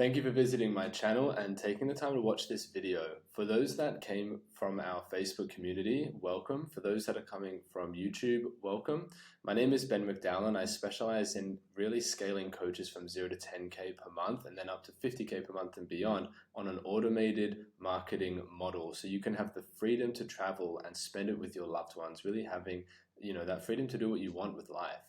Thank you for visiting my channel and taking the time to watch this video. For those that came from our Facebook community, welcome. For those that are coming from YouTube, welcome. My name is Ben McDowell and I specialize in really scaling coaches from 0 to 10K per month and then up to 50K per month and beyond on an automated marketing model. So you can have the freedom to travel and spend it with your loved ones, really having that freedom to do what you want with life.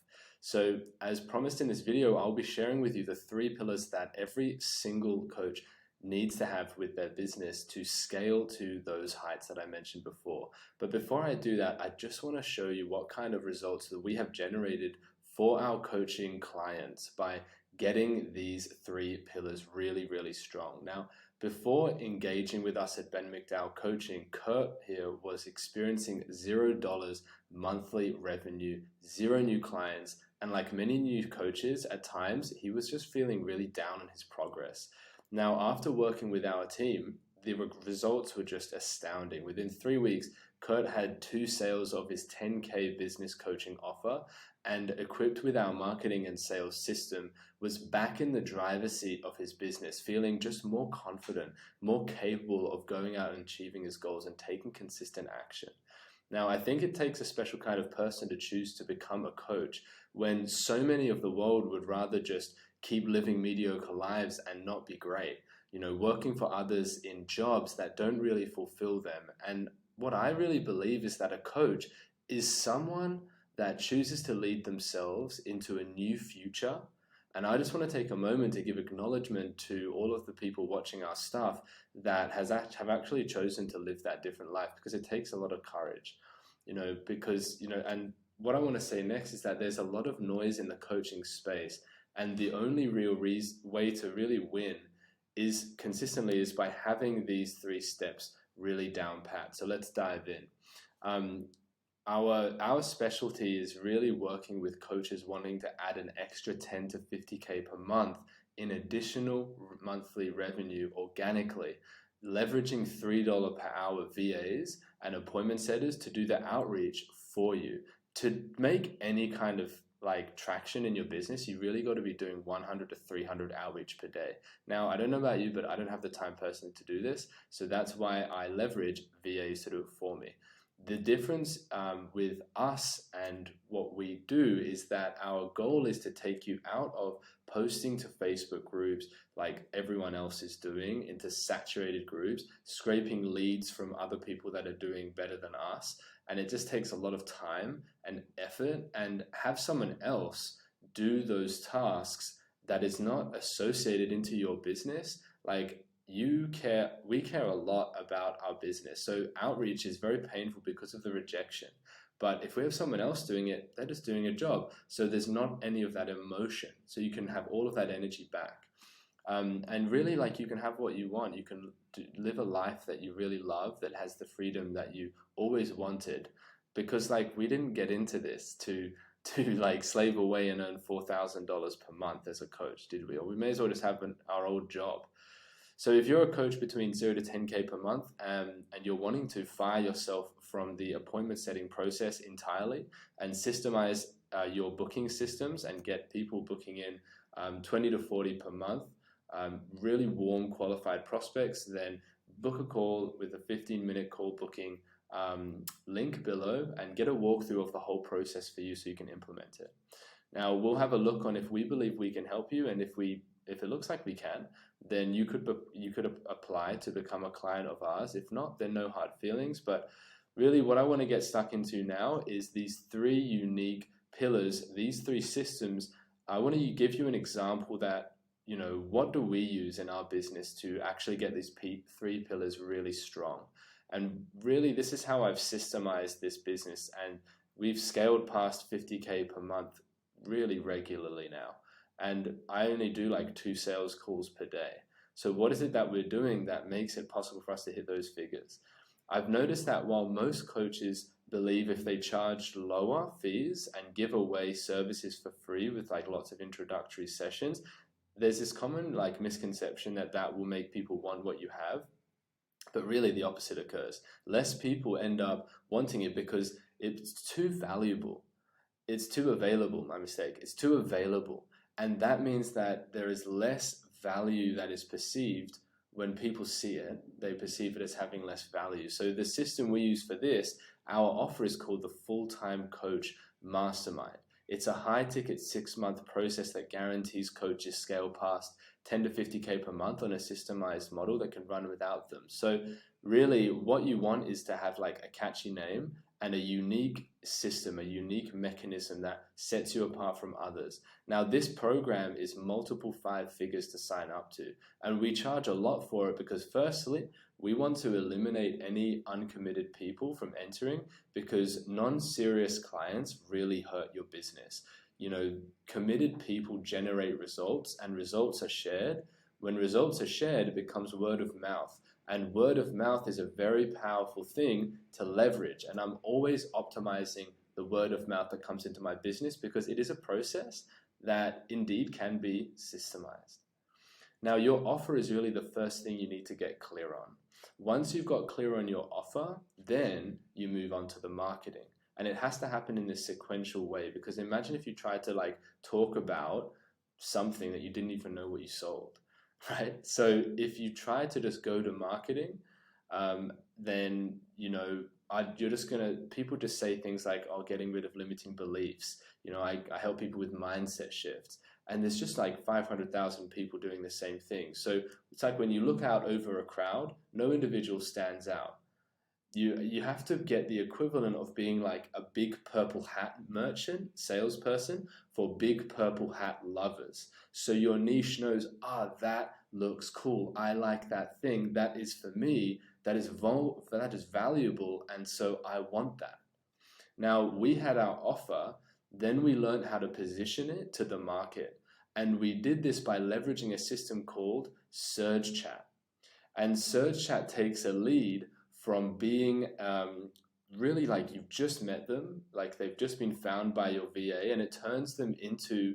So as promised in this video, I'll be sharing with you the 3 pillars that every single coach needs to have with their business to scale to those heights that I mentioned before. But before I do that, I just want to show you what kind of results that we have generated for our coaching clients by getting these 3 pillars really, really strong. Now, before engaging with us at Ben McDowell Coaching, Kurt here was experiencing $0 monthly revenue, 0 new clients, and like many new coaches, at times, he was just feeling really down on his progress. Now, after working with our team, the results were just astounding. Within 3 weeks, Kurt had 2 sales of his 10K business coaching offer, and equipped with our marketing and sales system, was back in the driver's seat of his business, feeling just more confident, more capable of going out and achieving his goals and taking consistent action. Now, I think it takes a special kind of person to choose to become a coach when so many of the world would rather just keep living mediocre lives and not be great, working for others in jobs that don't really fulfill them. And what I really believe is that a coach is someone that chooses to lead themselves into a new future. And I just want to take a moment to give acknowledgement to all of the people watching our stuff that have actually chosen to live that different life, because it takes a lot of courage, and what I want to say next is that there's a lot of noise in the coaching space, and the only real way to really win is by having these 3 steps really down pat. So let's dive in. Our specialty is really working with coaches wanting to add an extra 10 to 50K per month in additional monthly revenue organically, leveraging $3 per hour VAs and appointment setters to do the outreach for you. To make any kind of traction in your business, you really got to be doing 100 to 300 outreach per day. Now, I don't know about you, but I don't have the time personally to do this. So that's why I leverage VAs to do it for me. The difference with us and what we do is that our goal is to take you out of posting to Facebook groups like everyone else is doing into saturated groups, scraping leads from other people that are doing better than us. And it just takes a lot of time and effort, and have someone else do those tasks that is not associated into your business. We care a lot about our business. So outreach is very painful because of the rejection. But if we have someone else doing it, they're just doing a job. So there's not any of that emotion. So you can have all of that energy back. And really, you can have what you want. You can live a life that you really love, that has the freedom that you always wanted. Because we didn't get into this to slave away and earn $4,000 per month as a coach, did we? Or we may as well just have our old job. So if you're a coach between 0 to 10K per month and you're wanting to fire yourself from the appointment setting process entirely and systemize your booking systems and get people booking in 20 to 40 per month, really warm qualified prospects, then book a call with a 15-minute call booking link below and get a walkthrough of the whole process for you so you can implement it. Now, we'll have a look on if we believe we can help you, and if it looks like we can, then you could apply to become a client of ours. If not, then no hard feelings. But really what I want to get stuck into now is these 3 unique pillars, these 3 systems. I want to give you an example that, what do we use in our business to actually get these 3 pillars really strong? And really, this is how I've systemized this business, and we've scaled past 50K per month really regularly now. And I only do 2 sales calls per day. So what is it that we're doing that makes it possible for us to hit those figures? I've noticed that while most coaches believe if they charge lower fees and give away services for free with lots of introductory sessions, there's this common misconception that will make people want what you have. But really the opposite occurs. Less people end up wanting it because it's too valuable. It's too available, my mistake. It's too available. And that means that there is less value that is perceived, when people see it, they perceive it as having less value. So the system we use for this, our offer is called the Full-Time Coach Mastermind. It's a high-ticket 6-month process that guarantees coaches scale past 10 to 50K per month on a systemized model that can run without them. So really what you want is to have like a catchy name and a unique system, a unique mechanism that sets you apart from others. Now, this program is multiple 5 figures to sign up to, and we charge a lot for it because firstly, we want to eliminate any uncommitted people from entering, because non-serious clients really hurt your business. You know, committed people generate results, and results are shared. When results are shared, it becomes word of mouth. And word of mouth is a very powerful thing to leverage. And I'm always optimizing the word of mouth that comes into my business because it is a process that indeed can be systemized. Now, your offer is really the first thing you need to get clear on. Once you've got clear on your offer, then you move on to the marketing. And it has to happen in this sequential way, because imagine if you tried to like talk about something that you didn't even know what you sold. Right? So if you try to just go to marketing, then, you know, you're just people just say things like, oh, getting rid of limiting beliefs. You know, I help people with mindset shifts. And there's just like 500,000 people doing the same thing. So it's like when you look out over a crowd, no individual stands out. You have to get the equivalent of being like a big purple hat merchant, salesperson for big purple hat lovers. So your niche knows, that looks cool. I like that thing. That is for me. That is valuable. And so I want that. Now, we had our offer. Then we learned how to position it to the market. And we did this by leveraging a system called Surge Chat. And Surge Chat takes a lead from being really like you've just met them, like they've just been found by your VA, and it turns them into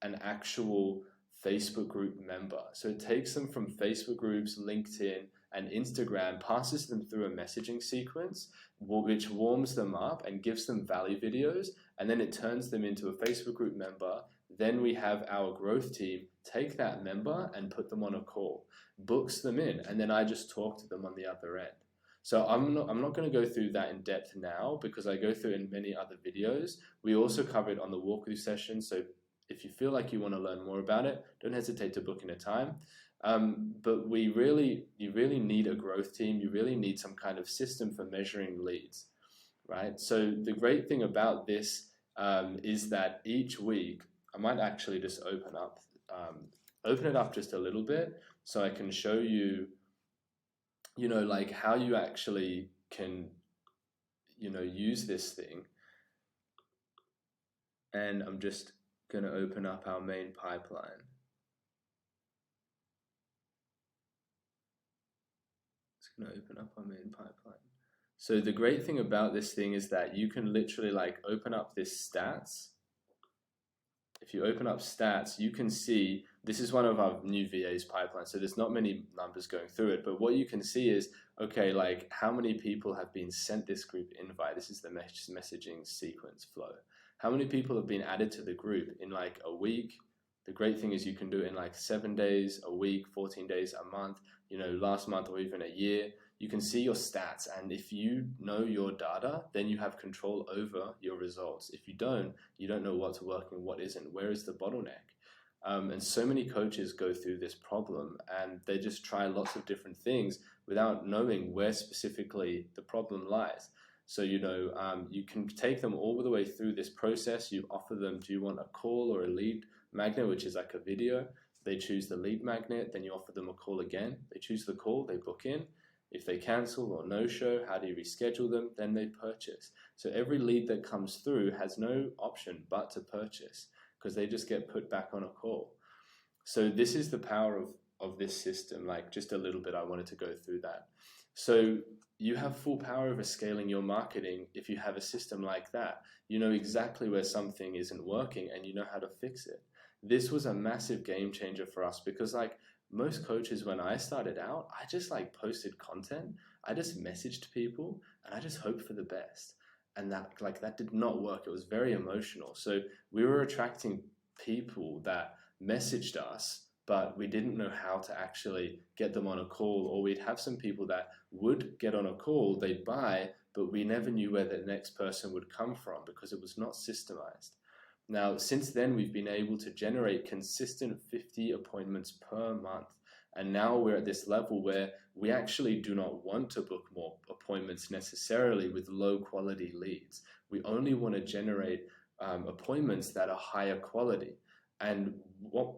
an actual Facebook group member. So it takes them from Facebook groups, LinkedIn, and Instagram, passes them through a messaging sequence, which warms them up and gives them value videos, and then it turns them into a Facebook group member. Then we have our growth team take that member and put them on a call, books them in, and then I just talk to them on the other end. So I'm not going to go through that in depth now because I go through it in many other videos. We also cover it on the walkthrough session. So if you feel like you want to learn more about it, don't hesitate to book in a time. But you really need a growth team. You really need some kind of system for measuring leads, right? So the great thing about this is that each week, I might actually just open it up just a little bit so I can show you, you know, like how you actually can, you know, use this thing. And I'm just going to open up our main pipeline. It's going to open up our main pipeline. So the great thing about this thing is that you can literally like open up this stats. If you open up stats, you can see this is one of our new VA's pipeline. So there's not many numbers going through it, but what you can see is, okay, like how many people have been sent this group invite? This is the messaging sequence flow. How many people have been added to the group in like a week? The great thing is you can do it in like 7 days, a week, 14 days, a month, you know, last month or even a year. You can see your stats, and if you know your data, then you have control over your results. If you don't know what's working, what isn't, where is the bottleneck? And so many coaches go through this problem and they just try lots of different things without knowing where specifically the problem lies. So, you know, you can take them all the way through this process. You offer them, do you want a call or a lead magnet, which is like a video? They choose the lead magnet, then you offer them a call again. They choose the call, they book in. If they cancel or no-show, how do you reschedule them? Then they purchase. So every lead that comes through has no option but to purchase because they just get put back on a call. So this is the power of this system. Like just a little bit, I wanted to go through that. So you have full power over scaling your marketing if you have a system like that. You know exactly where something isn't working and you know how to fix it. This was a massive game changer for us because like most coaches, when I started out, I just like posted content. I just messaged people and I just hoped for the best. And that did not work. It was very emotional. So we were attracting people that messaged us but we didn't know how to actually get them on a call, or we'd have some people that would get on a call, they'd buy, but we never knew where the next person would come from because it was not systemized. Now, since then, we've been able to generate consistent 50 appointments per month. And now we're at this level where we actually do not want to book more appointments necessarily with low quality leads. We only want to generate appointments that are higher quality. And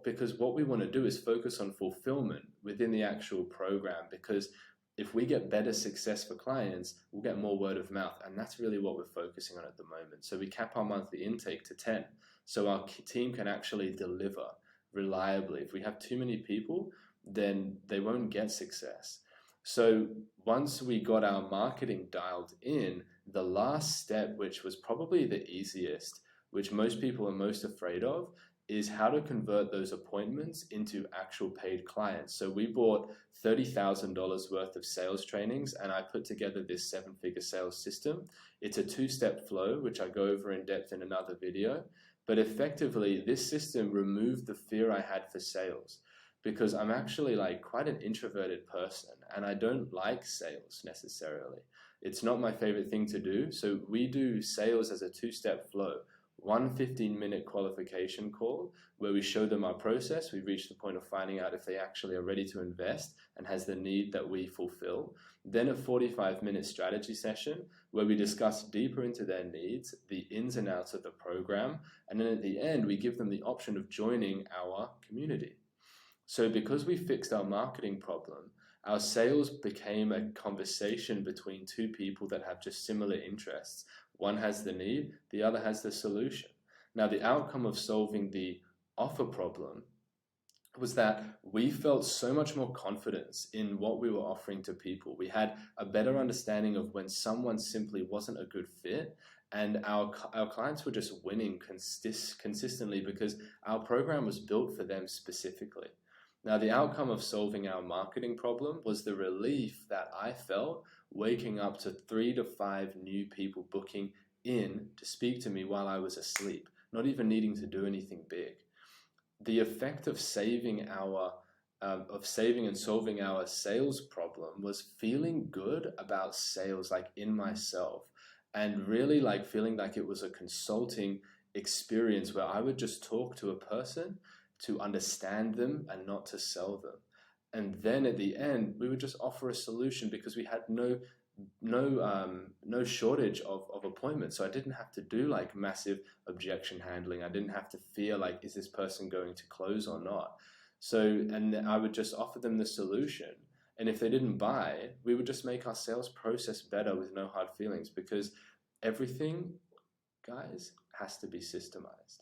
because what we want to do is focus on fulfillment within the actual program, because if we get better success for clients, we'll get more word of mouth. And that's really what we're focusing on at the moment. So we cap our monthly intake to 10. So our team can actually deliver reliably. If we have too many people, then they won't get success. So once we got our marketing dialed in, the last step, which was probably the easiest, which most people are most afraid of, is how to convert those appointments into actual paid clients. So we bought $30,000 worth of sales trainings, and I put together this 7-figure sales system. It's a 2-step flow, which I go over in depth in another video. But effectively, this system removed the fear I had for sales, because I'm actually like quite an introverted person and I don't like sales necessarily. It's not my favorite thing to do. So we do sales as a 2-step flow. One 15-minute qualification call where we show them our process. We reach the point of finding out if they actually are ready to invest and has the need that we fulfill. Then a 45-minute strategy session where we discuss deeper into their needs, the ins and outs of the program. And then at the end, we give them the option of joining our community. So because we fixed our marketing problem, our sales became a conversation between two people that have just similar interests. One has the need, the other has the solution. Now, the outcome of solving the offer problem was that we felt so much more confidence in what we were offering to people. We had a better understanding of when someone simply wasn't a good fit, and our clients were just winning consistently because our program was built for them specifically. Now, the outcome of solving our marketing problem was the relief that I felt waking up to 3 to 5 new people booking in to speak to me while I was asleep, not even needing to do anything big. The effect of saving and solving our sales problem was feeling good about sales, like in myself, and really like feeling like it was a consulting experience where I would just talk to a person to understand them and not to sell them. And then at the end, we would just offer a solution because we had no shortage of appointments. So I didn't have to do like massive objection handling. I didn't have to fear like, is this person going to close or not? So, and I would just offer them the solution. And if they didn't buy, we would just make our sales process better with no hard feelings, because everything, guys, has to be systemized.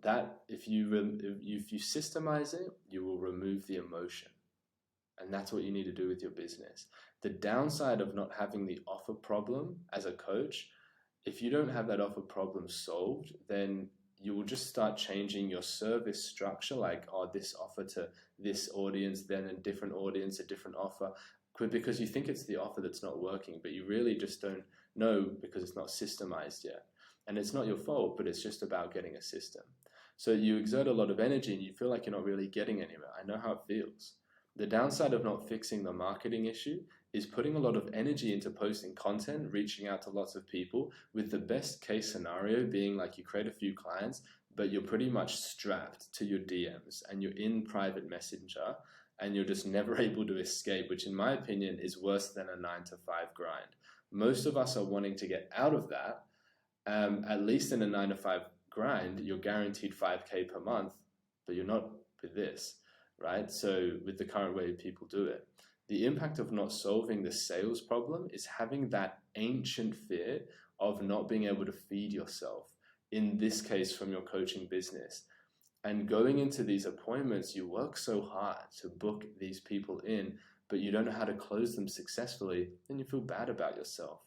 That if you systemize it, you will remove the emotion. And that's what you need to do with your business. The downside of not having the offer problem as a coach, if you don't have that offer problem solved, then you will just start changing your service structure, like, oh, this offer to this audience, then a different audience, a different offer, because you think it's the offer that's not working, but you really just don't know because it's not systemized yet. And it's not your fault, but it's just about getting a system. So you exert a lot of energy and you feel like you're not really getting anywhere. I know how it feels. The downside of not fixing the marketing issue is putting a lot of energy into posting content, reaching out to lots of people, with the best case scenario being like you create a few clients, but you're pretty much strapped to your DMs and you're in private messenger and you're just never able to escape, which in my opinion is worse than a 9-to-5 grind. Most of us are wanting to get out of that. At least in a 9-to-5 grind, you're guaranteed 5K per month, but you're not with this, right? So with the current way people do it, the impact of not solving the sales problem is having that ancient fear of not being able to feed yourself, in this case from your coaching business. And going into these appointments, you work so hard to book these people in, but you don't know how to close them successfully, then you feel bad about yourself.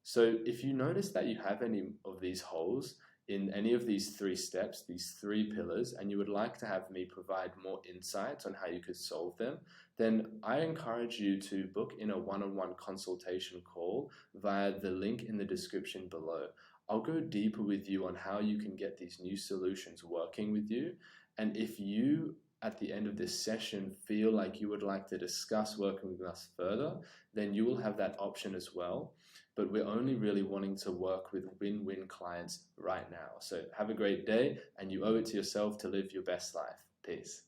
So if you notice that you have any of these holes in any of these 3 steps, these 3 pillars, and you would like to have me provide more insights on how you could solve them, then I encourage you to book in a one-on-one consultation call via the link in the description below. I'll go deeper with you on how you can get these new solutions working with you. And if you at the end of this session feel like you would like to discuss working with us further, then you will have that option as well. But we're only really wanting to work with win-win clients right now. So have a great day, and you owe it to yourself to live your best life. Peace.